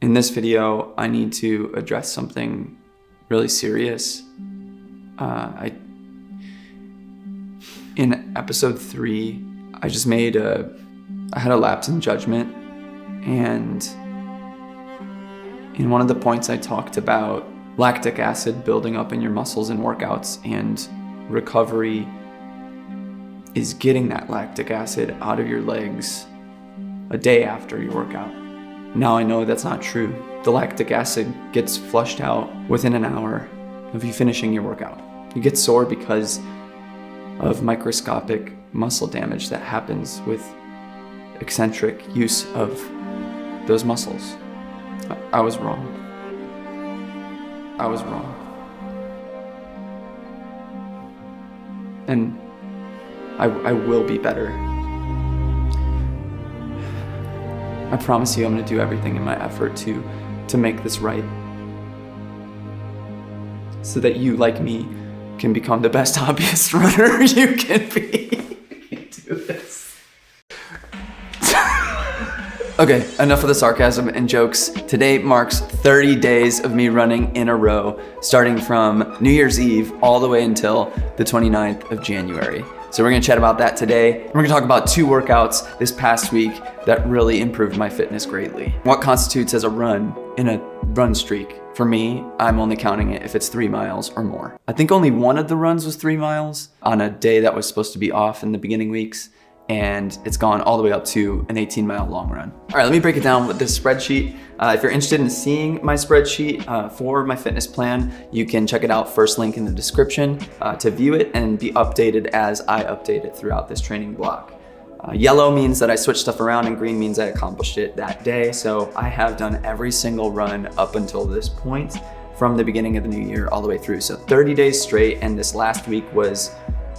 In this video, I need to address something really serious. In episode 3, I had a lapse in judgment, and in one of the points I talked about lactic acid building up in your muscles in workouts, and recovery is getting that lactic acid out of your legs a day after your workout. Now I know that's not true. The lactic acid gets flushed out within an hour of you finishing your workout. You get sore because of microscopic muscle damage that happens with eccentric use of those muscles. I was wrong. And I will be better. I promise you I'm going to do everything in my effort to make this right, so that you, like me, can become the best hobbyist runner you can be. Do this. Okay, enough of the sarcasm and jokes. Today marks 30 days of me running in a row, starting from New Year's Eve all the way until the 29th of January. So we're gonna chat about that today. We're gonna talk about 2 workouts this past week that really improved my fitness greatly. What constitutes as a run in a run streak? For me, I'm only counting it if it's 3 miles or more. I think only one of the runs was 3 miles on a day that was supposed to be off in the beginning weeks, and it's gone all the way up to an 18-mile long run. All right, let me break it down with this spreadsheet. If you're interested in seeing my spreadsheet for my fitness plan, you can check it out, first link in the description, to view it and be updated as I update it throughout this training block. Yellow means that I switched stuff around, and green means I accomplished it that day. So I have done every single run up until this point from the beginning of the new year all the way through. So 30 days straight, and this last week was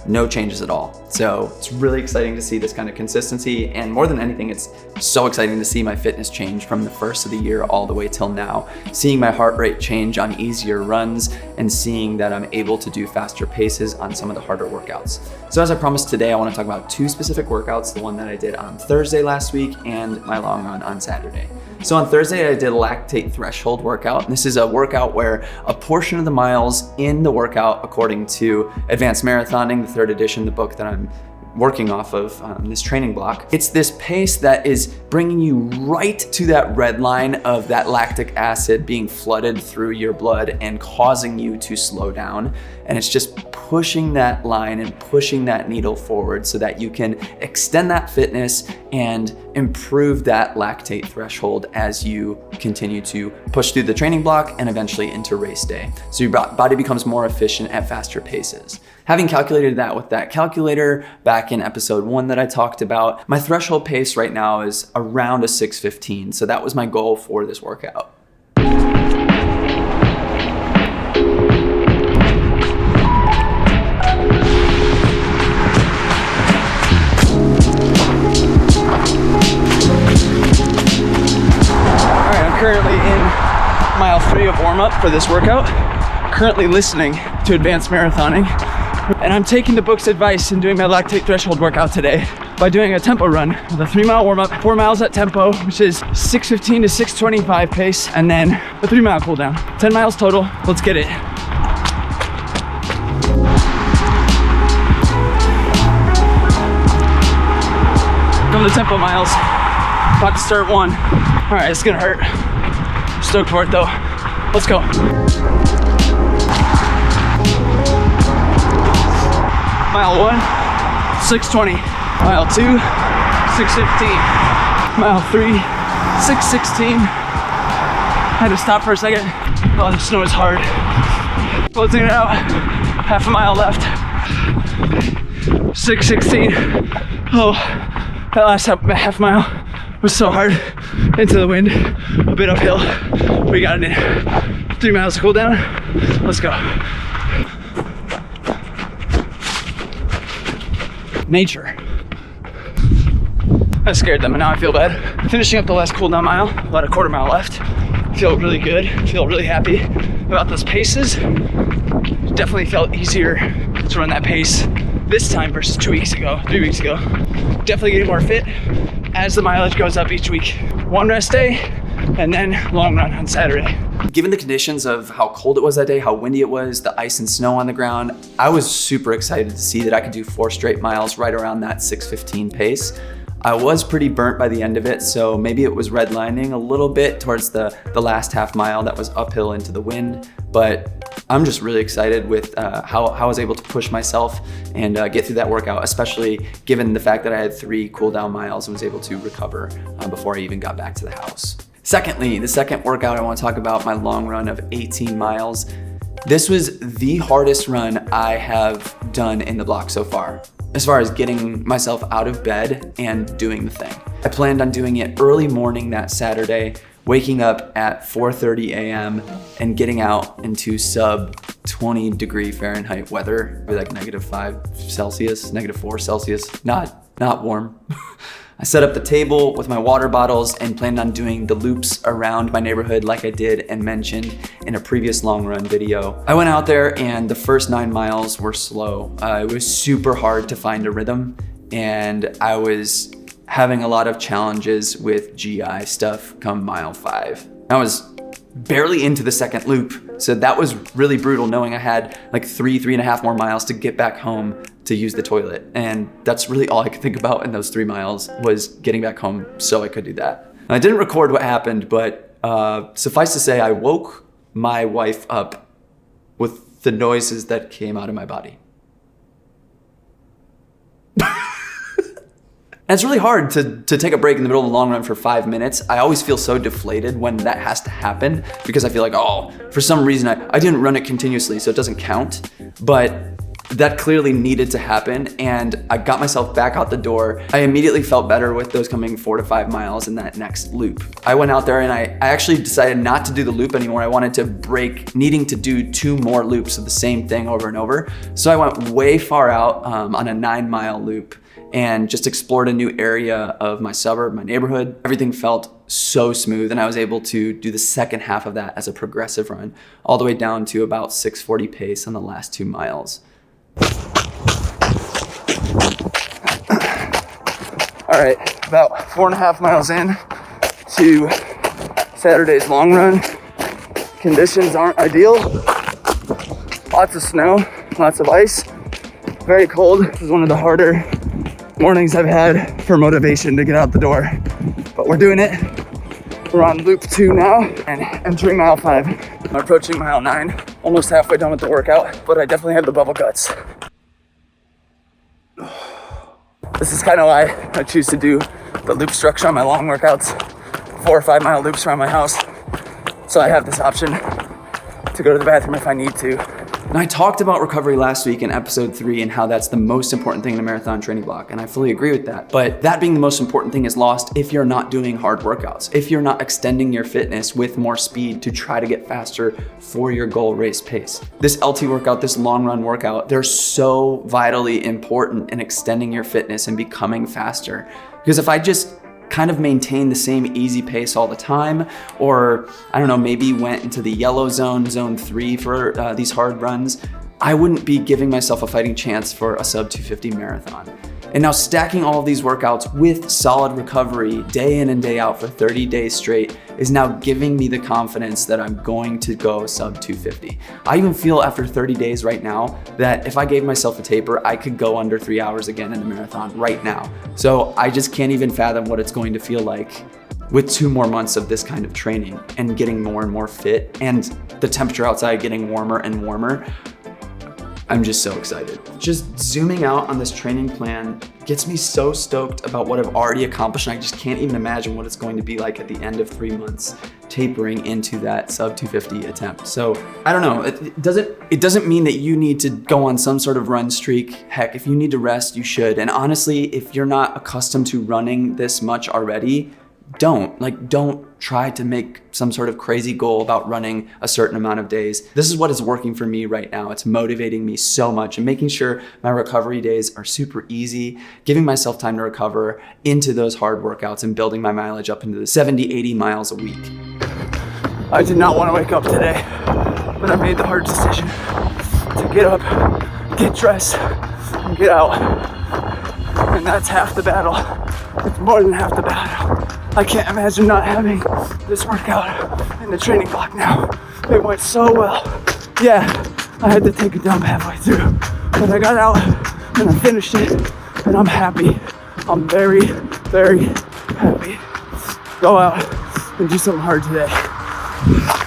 no changes at all. So it's really exciting to see this kind of consistency, and more than anything, it's so exciting to see my fitness change from the first of the year all the way till now. Seeing my heart rate change on easier runs, and seeing that I'm able to do faster paces on some of the harder workouts. So as I promised, today I want to talk about 2 specific workouts, the one that I did on Thursday last week and my long run on Saturday. So on Thursday, I did a lactate threshold workout. And this is a workout where a portion of the miles in the workout, according to Advanced Marathoning, the 3rd edition, the book that I'm working off of this training block, it's this pace that is bringing you right to that red line of that lactic acid being flooded through your blood and causing you to slow down. And it's just pushing that line and pushing that needle forward so that you can extend that fitness and improve that lactate threshold as you continue to push through the training block and eventually into race day. So your body becomes more efficient at faster paces. Having calculated that with that calculator back in episode 1 that I talked about, my threshold pace right now is around a 6:15. So that was my goal for this workout. Currently in mile 3 of warm-up for this workout, currently listening to Advanced Marathoning, and I'm taking the book's advice and doing my lactate threshold workout today by doing a tempo run with a 3-mile warm-up, 4 miles at tempo, which is 6:15 to 6:25 pace, and then a 3-mile cool down. 10 miles total. Let's get it. Come to tempo miles. About to start 1. All right, it's gonna hurt. Stoked for it though. Let's go. Mile 1, 6:20. Mile 2, 6:15. Mile 3, 6:16. Had to stop for a second. Oh, the snow is hard. Closing it out. Half a mile left. 6:16. Oh, that last half mile was so hard. Into the wind, a bit uphill. We got it in. 3 miles to cool down. Let's go. Nature. I scared them and now I feel bad. Finishing up the last cool down mile, about a quarter mile left. Feel really good, feel really happy about those paces. Definitely felt easier to run that pace this time versus 3 weeks ago. Definitely getting more fit as the mileage goes up each week. 1 rest day, and then long run on Saturday. Given the conditions of how cold it was that day, how windy it was, the ice and snow on the ground, I was super excited to see that I could do 4 straight miles right around that 6:15 pace. I was pretty burnt by the end of it, so maybe it was redlining a little bit towards the last half mile that was uphill into the wind, but I'm just really excited with how I was able to push myself and get through that workout, especially given the fact that I had 3 cool down miles and was able to recover before I even got back to the house. Secondly, the second workout I want to talk about, my long run of 18 miles. This was the hardest run I have done in the block so far as getting myself out of bed and doing the thing. I planned on doing it early morning that Saturday, waking up at 4:30 a.m. and getting out into sub 20 degree Fahrenheit weather, like -5 Celsius, -4 Celsius, not warm. I set up the table with my water bottles and planned on doing the loops around my neighborhood like I did and mentioned in a previous long run video. I went out there and the first 9 miles were slow. It was super hard to find a rhythm, and I was having a lot of challenges with GI stuff come mile 5. I was barely into the second loop, so that was really brutal, knowing I had like 3.5 more miles to get back home to use the toilet. And that's really all I could think about in those 3 miles, was getting back home so I could do that. And I didn't record what happened, but suffice to say, I woke my wife up with the noises that came out of my body. And it's really hard to take a break in the middle of the long run for 5 minutes. I always feel so deflated when that has to happen, because I feel like, oh, for some reason I didn't run it continuously, so it doesn't count. But that clearly needed to happen, and I got myself back out the door. I immediately felt better with those coming 4 to 5 miles in that next loop. I went out there and I actually decided not to do the loop anymore. I wanted to break needing to do 2 more loops of the same thing over and over. So I went way far out on a 9-mile loop and just explored a new area of my suburb, my neighborhood. Everything felt so smooth, and I was able to do the second half of that as a progressive run, all the way down to about 6:40 pace on the last 2 miles. All right, about 4.5 miles in to Saturday's long run. Conditions aren't ideal. Lots of snow, lots of ice, very cold. This is one of the harder mornings I've had for motivation to get out the door, but we're doing it. We're on loop 2 now and entering mile 5. I'm approaching mile 9, almost halfway done with the workout, but I definitely have the bubble guts. This is kind of why I choose to do the loop structure on my long workouts, 4 or 5 mile loops around my house. So I have this option to go to the bathroom if I need to. And I talked about recovery last week in episode 3 and how that's the most important thing in a marathon training block, and I fully agree with that. But that being the most important thing is lost if you're not doing hard workouts, if you're not extending your fitness with more speed to try to get faster for your goal race pace. This LT workout, this long run workout, they're so vitally important in extending your fitness and becoming faster. Because if I just kind of maintain the same easy pace all the time, or I don't know, maybe went into the yellow zone, zone 3 for these hard runs, I wouldn't be giving myself a fighting chance for a sub 250 marathon. And now stacking all of these workouts with solid recovery day in and day out for 30 days straight is now giving me the confidence that I'm going to go sub 250. I even feel after 30 days right now that if I gave myself a taper, I could go under 3 hours again in the marathon right now. So I just can't even fathom what it's going to feel like with 2 more months of this kind of training and getting more and more fit, and the temperature outside getting warmer and warmer. I'm just so excited. Just zooming out on this training plan gets me so stoked about what I've already accomplished, and I just can't even imagine what it's going to be like at the end of 3 months, tapering into that sub 250 attempt. So I don't know, it doesn't mean that you need to go on some sort of run streak. Heck, if you need to rest, you should. And honestly, if you're not accustomed to running this much already, don't try to make some sort of crazy goal about running a certain amount of days. This is what is working for me right now. It's motivating me so much, and making sure my recovery days are super easy, giving myself time to recover into those hard workouts, and building my mileage up into the 70, 80 miles a week. I did not want to wake up today, but I made the hard decision to get up, get dressed, and get out. And that's half the battle. It's more than half the battle. I can't imagine not having this workout in the training block now. It went so well. Yeah, I had to take a dump halfway through, but I got out and I finished it, and I'm happy. I'm very, very happy. Go out and do something hard today.